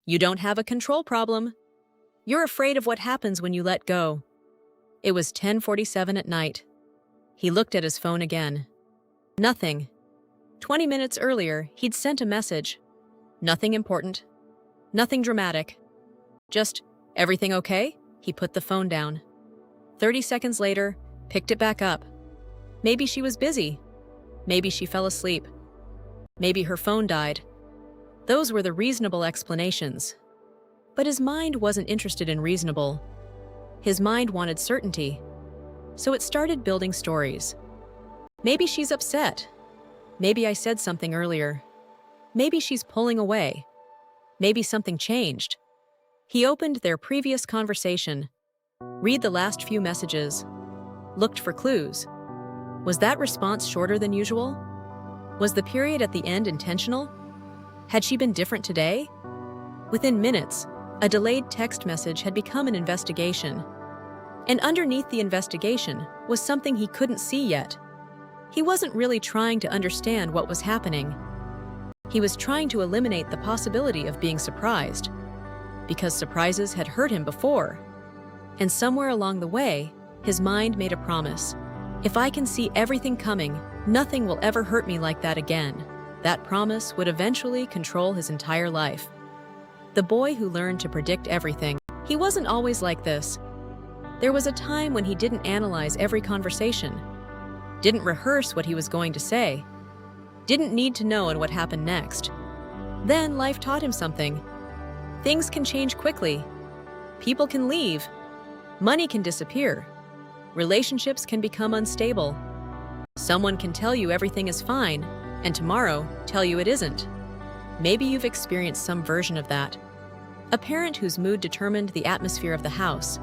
You don't have a control problem. You're afraid of what happens when you let go. It was 10:47 at night. He looked at his phone again. Nothing. 20 minutes earlier, he'd sent a message. Nothing important. Nothing dramatic. Just, everything okay? He put the phone down. 30 seconds later, picked it back up. Maybe she was busy. Maybe she fell asleep. Maybe her phone died. Those were the reasonable explanations. But his mind wasn't interested in reasonable. His mind wanted certainty. So it started building stories. Maybe she's upset. Maybe I said something earlier. Maybe she's pulling away. Maybe something changed. He opened their previous conversation, read the last few messages, looked for clues. Was that response shorter than usual? Was the period at the end intentional? Had she been different today? Within minutes, a delayed text message had become an investigation. And underneath the investigation was something he couldn't see yet. He wasn't really trying to understand what was happening. He was trying to eliminate the possibility of being surprised, because surprises had hurt him before. And somewhere along the way, his mind made a promise. If I can see everything coming, nothing will ever hurt me like that again. That promise would eventually control his entire life. The boy who learned to predict everything. He wasn't always like this. There was a time when he didn't analyze every conversation, didn't rehearse what he was going to say, didn't need to know what happened next. Then life taught him something. Things can change quickly. People can leave. Money can disappear. Relationships can become unstable. Someone can tell you everything is fine, and tomorrow tell you it isn't. Maybe you've experienced some version of that. A parent whose mood determined the atmosphere of the house.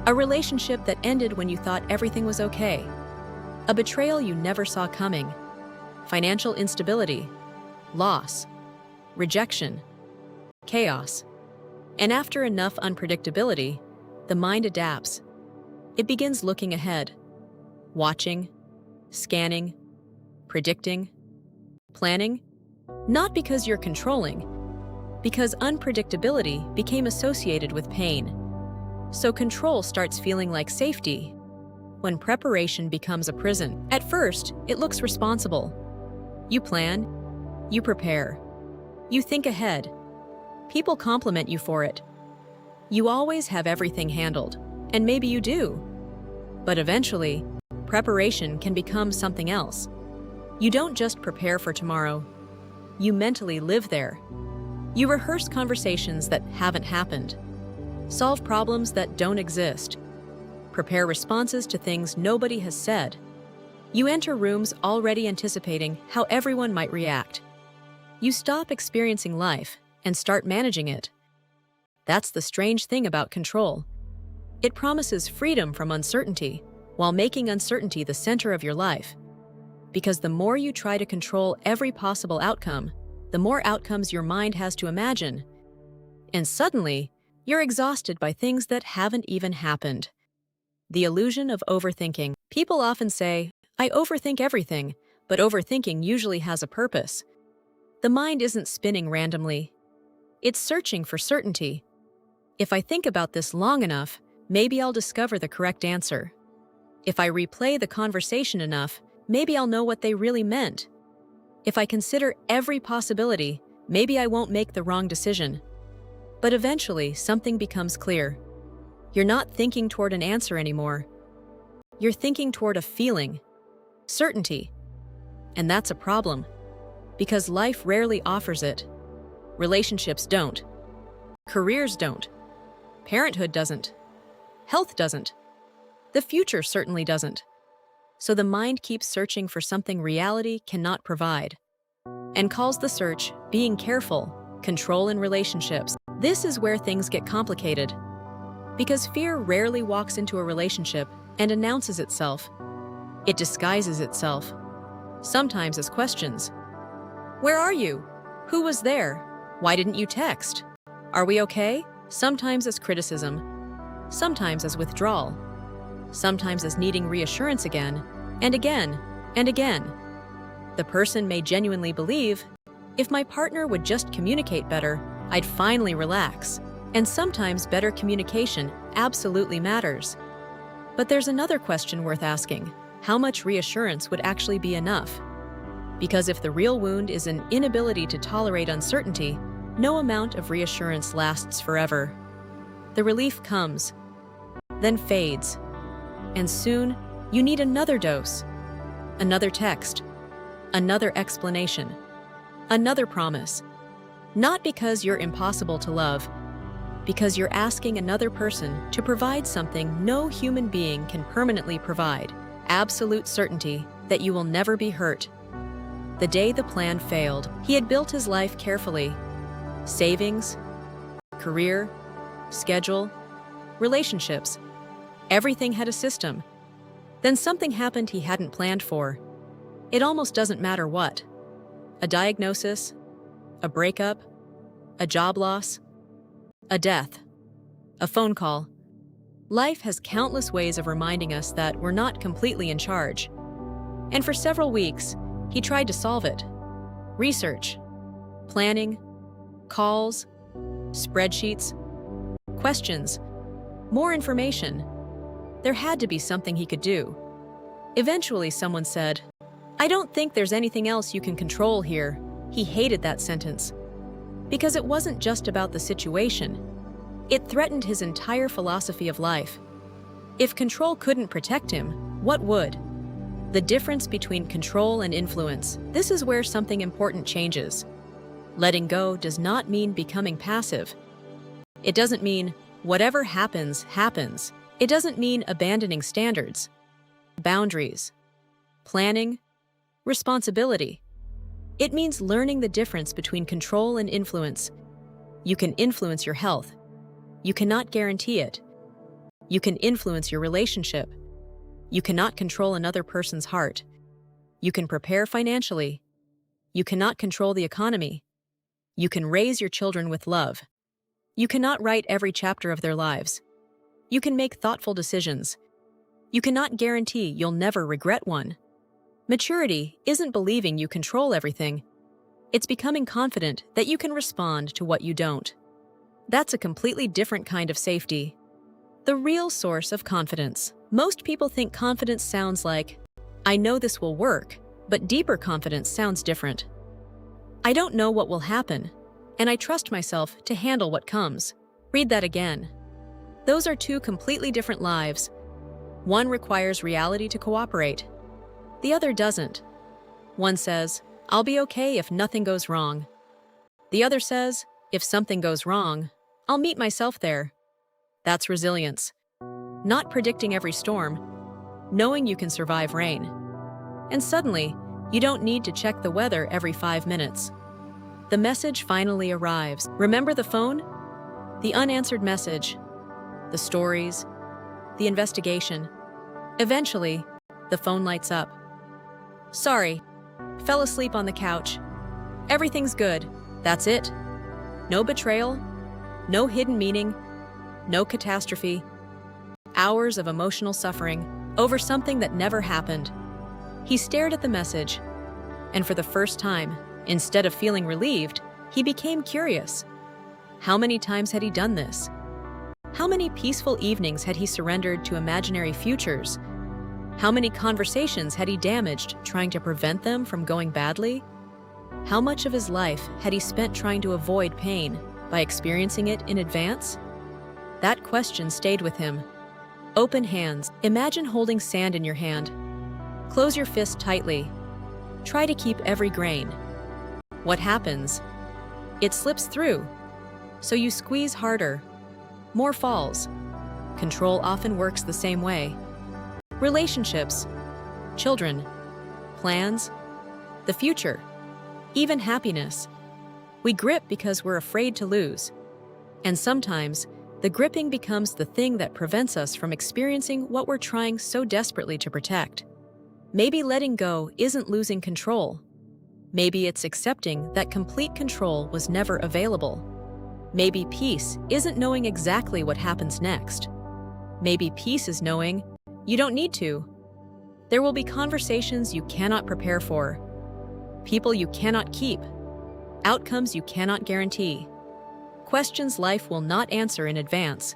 A relationship that ended when you thought everything was okay. A betrayal you never saw coming. Financial instability. Loss. Rejection. Chaos. And after enough unpredictability, the mind adapts. It begins looking ahead. Watching. Scanning. Predicting. Planning. Not because you're controlling, because unpredictability became associated with pain. So control starts feeling like safety when preparation becomes a prison. At first, it looks responsible. You plan, you prepare, you think ahead. People compliment you for it. You always have everything handled, and maybe you do. But eventually, preparation can become something else. You don't just prepare for tomorrow. You mentally live there. You rehearse conversations that haven't happened. Solve problems that don't exist. Prepare responses to things nobody has said. You enter rooms already anticipating how everyone might react. You stop experiencing life and start managing it. That's the strange thing about control. It promises freedom from uncertainty while making uncertainty the center of your life. Because the more you try to control every possible outcome, the more outcomes your mind has to imagine. And suddenly, you're exhausted by things that haven't even happened. The illusion of overthinking. People often say, I overthink everything, but overthinking usually has a purpose. The mind isn't spinning randomly. It's searching for certainty. If I think about this long enough, maybe I'll discover the correct answer. If I replay the conversation enough, maybe I'll know what they really meant. If I consider every possibility, maybe I won't make the wrong decision. But eventually, something becomes clear. You're not thinking toward an answer anymore. You're thinking toward a feeling, certainty. And that's a problem, because life rarely offers it. Relationships don't. Careers don't. Parenthood doesn't. Health doesn't. The future certainly doesn't. So the mind keeps searching for something reality cannot provide, and calls the search being careful, control in relationships. This is where things get complicated, because fear rarely walks into a relationship and announces itself. It disguises itself, sometimes as questions. Where are you? Who was there? Why didn't you text? Are we okay? Sometimes as criticism, sometimes as withdrawal, sometimes as needing reassurance again, and again, and again. The person may genuinely believe, if my partner would just communicate better, I'd finally relax. And sometimes better communication absolutely matters. But there's another question worth asking. How much reassurance would actually be enough? Because if the real wound is an inability to tolerate uncertainty, no amount of reassurance lasts forever. The relief comes, then fades. And soon, you need another dose, another text, another explanation, another promise. Not because you're impossible to love, because you're asking another person to provide something no human being can permanently provide, absolute certainty that you will never be hurt. The day the plan failed, he had built his life carefully. Savings, career, schedule, relationships. Everything had a system. Then something happened he hadn't planned for. It almost doesn't matter what. A diagnosis, a breakup, a job loss, a death, a phone call. Life has countless ways of reminding us that we're not completely in charge. And for several weeks, he tried to solve it. Research, planning, calls, spreadsheets, questions, more information. There had to be something he could do. Eventually, someone said, "I don't think there's anything else you can control here." He hated that sentence. Because it wasn't just about the situation. It threatened his entire philosophy of life. If control couldn't protect him, what would? The difference between control and influence. This is where something important changes. Letting go does not mean becoming passive. It doesn't mean whatever happens, happens. It doesn't mean abandoning standards, boundaries, planning, responsibility. It means learning the difference between control and influence. You can influence your health. You cannot guarantee it. You can influence your relationship. You cannot control another person's heart. You can prepare financially. You cannot control the economy. You can raise your children with love. You cannot write every chapter of their lives. You can make thoughtful decisions. You cannot guarantee you'll never regret one. Maturity isn't believing you control everything. It's becoming confident that you can respond to what you don't. That's a completely different kind of safety. The real source of confidence. Most people think confidence sounds like, "I know this will work," but deeper confidence sounds different. "I don't know what will happen, and I trust myself to handle what comes." Read that again. Those are two completely different lives. One requires reality to cooperate. The other doesn't. One says, "I'll be okay if nothing goes wrong." The other says, "If something goes wrong, I'll meet myself there." That's resilience. Not predicting every storm, knowing you can survive rain. And suddenly, you don't need to check the weather every 5 minutes. The message finally arrives. Remember the phone? The unanswered message, the stories, the investigation. Eventually, the phone lights up. "Sorry, fell asleep on the couch. Everything's good. That's it. No betrayal, no hidden meaning, no catastrophe. Hours of emotional suffering over something that never happened." He stared at the message, and for the first time, instead of feeling relieved, he became curious. How many times had he done this? How many peaceful evenings had he surrendered to imaginary futures? How many conversations had he damaged trying to prevent them from going badly? How much of his life had he spent trying to avoid pain by experiencing it in advance? That question stayed with him. Open hands. Imagine holding sand in your hand. Close your fist tightly. Try to keep every grain. What happens? It slips through. So you squeeze harder. More falls. Control often works the same way. Relationships, children, plans, the future, even happiness. We grip because we're afraid to lose. And sometimes, the gripping becomes the thing that prevents us from experiencing what we're trying so desperately to protect. Maybe letting go isn't losing control. Maybe it's accepting that complete control was never available. Maybe peace isn't knowing exactly what happens next. Maybe peace is knowing you don't need to. There will be conversations you cannot prepare for, people you cannot keep, outcomes you cannot guarantee. questions life will not answer in advance.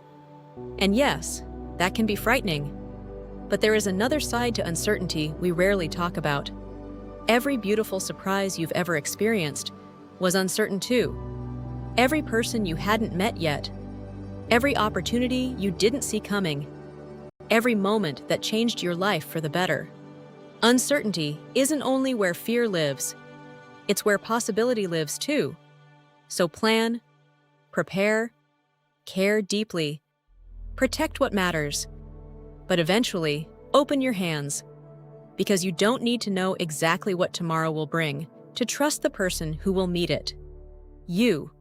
And yes, that can be frightening. But there is another side to uncertainty we rarely talk about. Every beautiful surprise you've ever experienced was uncertain too. Every person you hadn't met yet, every opportunity you didn't see coming, every moment that changed your life for the better. Uncertainty isn't only where fear lives, it's where possibility lives too. So plan, prepare, care deeply, protect what matters, but eventually open your hands, because you don't need to know exactly what tomorrow will bring to trust the person who will meet it. You.